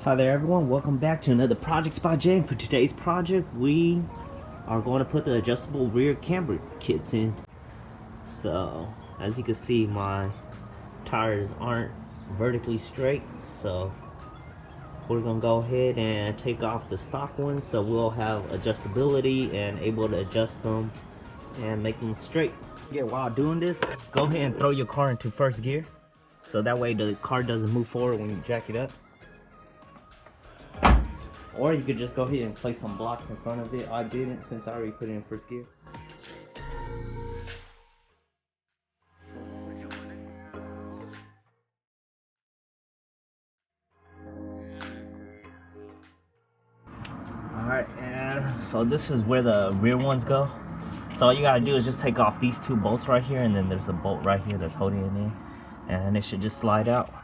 Hi there everyone, welcome back to another Projects by J. For today's project, we are going to put the adjustable rear camber kits in. So, as you can see, my tires aren't vertically straight, so we're going to go ahead and take off the stock ones so we'll have adjustability and able to adjust them and make them straight. Yeah, while doing this, go ahead and throw your car into first gear so that way the car doesn't move forward when you jack it up. Or you could just go ahead and place some blocks in front of it. I didn't since I already put it in first gear. Alright, and so this is where the rear ones go. So all you gotta do is just take off these two bolts right here, and then there's a bolt right here that's holding it in. And it should just slide out.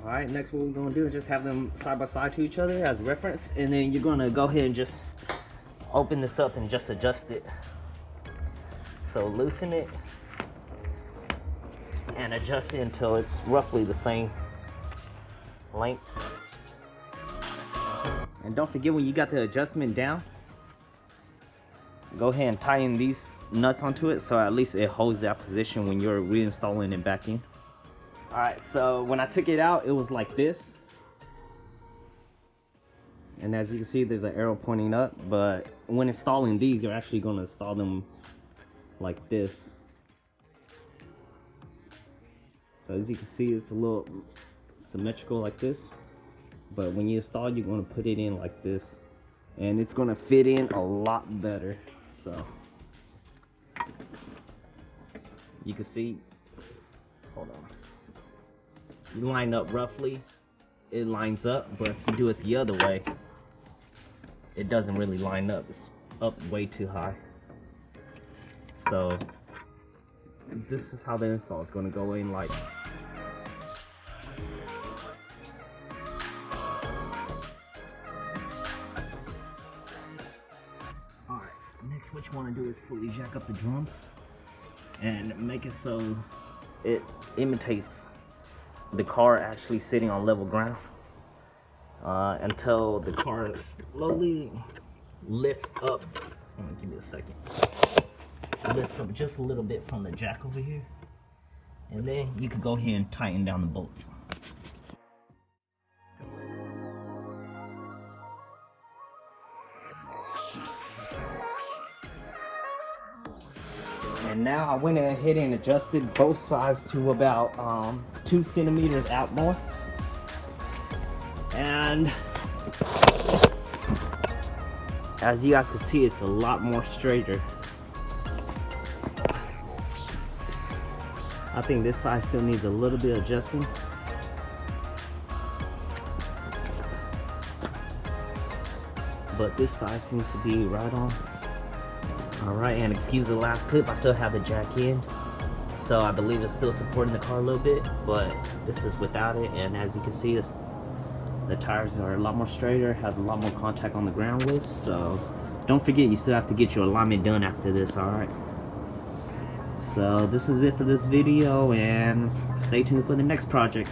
Alright, next what we're going to do is just have them side by side to each other as reference, and then you're going to go ahead and just open this up and just adjust it. So loosen it and adjust it until it's roughly the same length. And don't forget, when you got the adjustment down, go ahead and tighten these nuts onto it so at least it holds that position when you're reinstalling it back in. Alright, so when I took it out, it was like this. And as you can see, there's an arrow pointing up. But when installing these, you're actually going to install them like this. So as you can see, it's a little symmetrical like this. But when you install, you're going to put it in like this. And it's going to fit in a lot better. So you can see, hold on. You line up roughly, it lines up, but if you do it the other way, it doesn't really line up. It's up way too high. So this is how the install is going to go in, like alright, next what you want to do is fully jack up the drums and make it so it imitates the car actually sitting on level ground until the car slowly lifts up. Give me a second. Lifts up just a little bit from the jack over here, and then you can go ahead and tighten down the bolts. And now I went ahead and adjusted both sides to about 2 centimeters out more. And as you guys can see, it's a lot more straighter. I think this side still needs a little bit of adjusting. But this side seems to be right on. Alright, and excuse the last clip, I still have the jack in. So I believe it's still supporting the car a little bit, but this is without it. And as you can see, the tires are a lot more straighter, have a lot more contact on the ground with. So don't forget, you still have to get your alignment done after this, alright? So this is it for this video, and stay tuned for the next project.